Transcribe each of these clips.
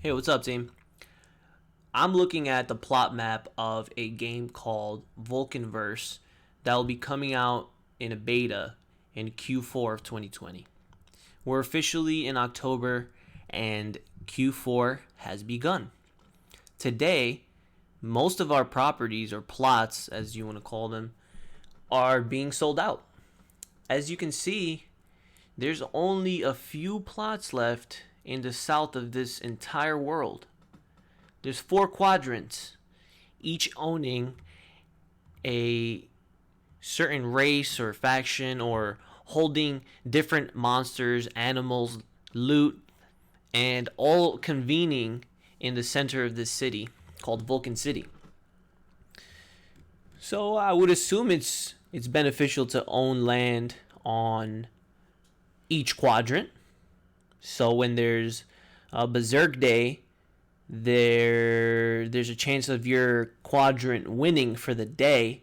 Hey, what's up, team? I'm looking at the plot map of a game called Vulcan Verse that will be coming out in a beta in Q4 of 2020. We're officially in October and Q4 has begun. Today, most of our properties or plots, as you want to call them, are being sold out. As you can see, there's only a few plots left in the south of this entire world. There's 4 quadrants, each owning a certain race or faction or holding different monsters, animals, loot, and all convening in the center of this city called Vulcan City. So I would assume it's beneficial to own land on each quadrant. So when there's a Berserk day, there's a chance of your quadrant winning for the day,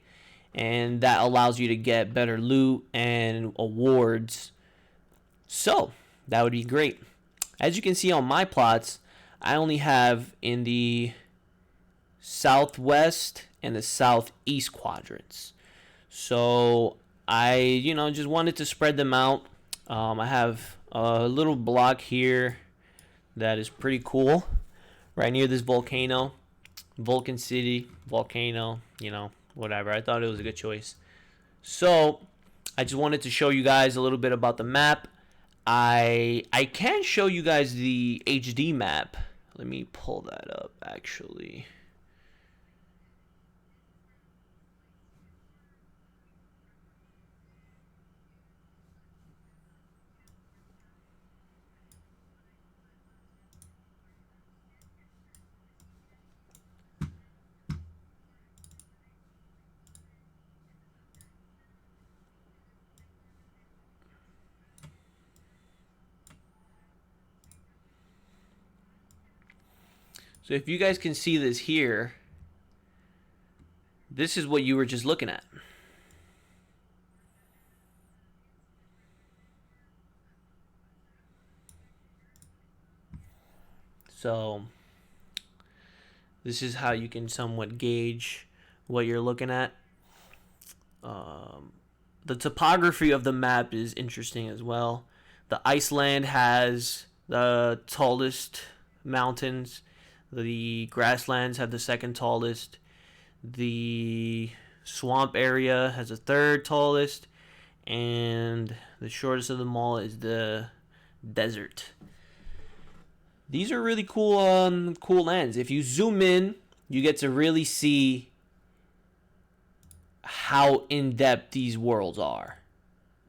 and that allows you to get better loot and awards. So that would be great. As you can see on my plots, I only have in the southwest and the southeast quadrants. So I just wanted to spread them out. I have a little block here that is pretty cool right near this volcano. Vulcan City, volcano, whatever. I thought it was a good choice. So I just wanted to show you guys a little bit about the map. I can show you guys the HD map. Let me pull that up actually. So if you guys can see this here, this is what you were just looking at. So this is how you can somewhat gauge what you're looking at. The topography of the map is interesting as well. The Iceland has the tallest mountains. The grasslands have the second tallest. The swamp area has the third tallest. And the shortest of them all is the desert. These are really cool lands. If you zoom in, you get to really see how in-depth these worlds are.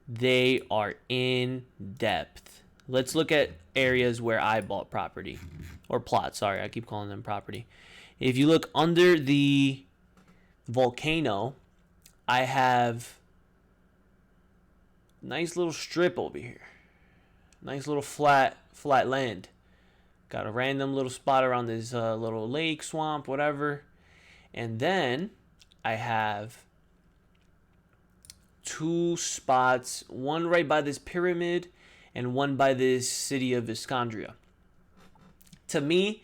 They are in-depth. Let's look at areas where I bought property. Or plots, sorry, I keep calling them property. If you look under the volcano, I have a nice little strip over here. Nice little flat land. Got a random little spot around this little lake, swamp, whatever. And then I have 2 spots, one right by this pyramid and one by this city of Iskandria. To me,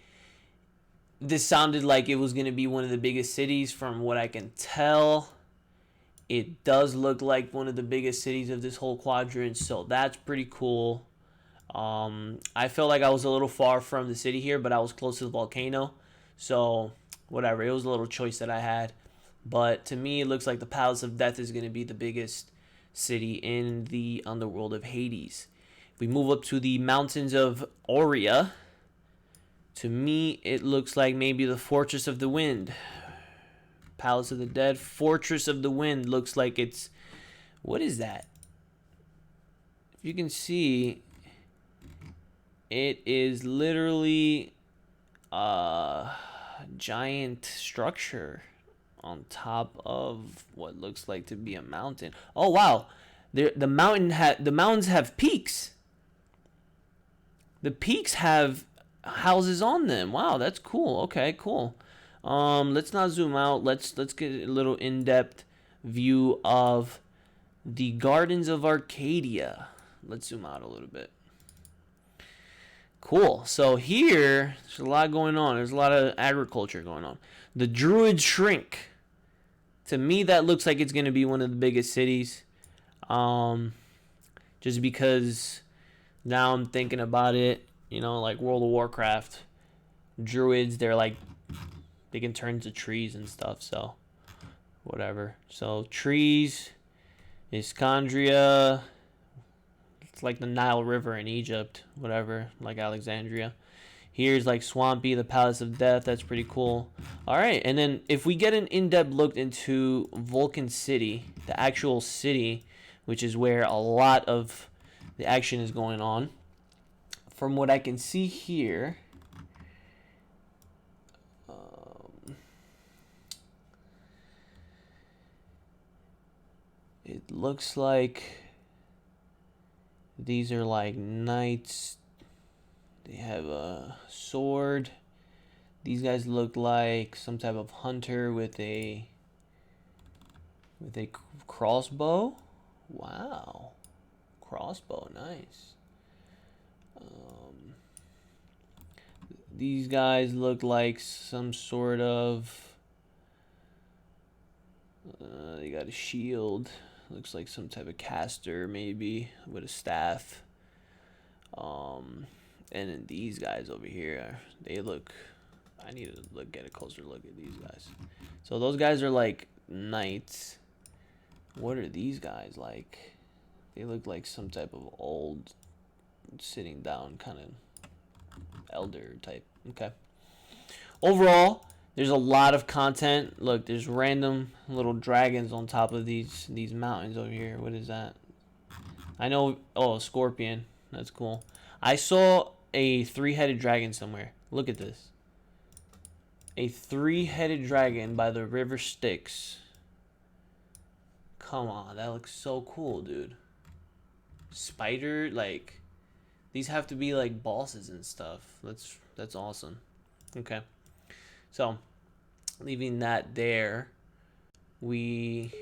this sounded like it was going to be one of the biggest cities from what I can tell. It does look like one of the biggest cities of this whole quadrant, so that's pretty cool. I felt like I was a little far from the city here, but I was close to the volcano. So, whatever. It was a little choice that I had. But to me, it looks like the Palace of Death is going to be the biggest city in the underworld of Hades. If we move up to the mountains of Aurea, to me, it looks like maybe the Fortress of the Wind. Palace of the Dead, Fortress of the Wind looks like it's... What is that? If you can see, it is literally a giant structure on top of what looks like to be a mountain. Oh wow, the mountains have peaks. The peaks have houses on them. Wow, that's cool. Okay, cool. Let's not zoom out. Let's get a little in-depth view of the Gardens of Arcadia. Let's zoom out a little bit. Cool. So here, there's a lot going on. There's a lot of agriculture going on. The Druid Shrink. To me, that looks like it's going to be one of the biggest cities. Just because now I'm thinking about it, you know, like World of Warcraft. Druids, they can turn to trees and stuff, so whatever. So trees, Iskandria, it's like the Nile River in Egypt, whatever, like Alexandria. Here's like Swampy, the Palace of Death. That's pretty cool. All right, and then if we get an in-depth look into Vulcan City, the actual city, which is where a lot of the action is going on, from what I can see here, it looks like these are like knights. They have a sword. These guys look like some type of hunter with a crossbow. Wow, crossbow, nice. These guys look like some sort of. They got a shield. Looks like some type of caster, maybe with a staff. And then these guys over here, they look. I need to get a closer look at these guys. So those guys are like knights. What are these guys like? They look like some type of old, sitting down kind of elder type. Okay. Overall, there's a lot of content. Look, there's random little dragons on top of these mountains over here. What is that? I know. Oh, a scorpion. That's cool. I saw a 3-headed dragon somewhere. Look at this. A 3-headed dragon by the river Styx. Come on, that looks so cool, dude. Spider, like, these have to be like bosses and stuff. That's awesome. Okay. So, leaving that there, we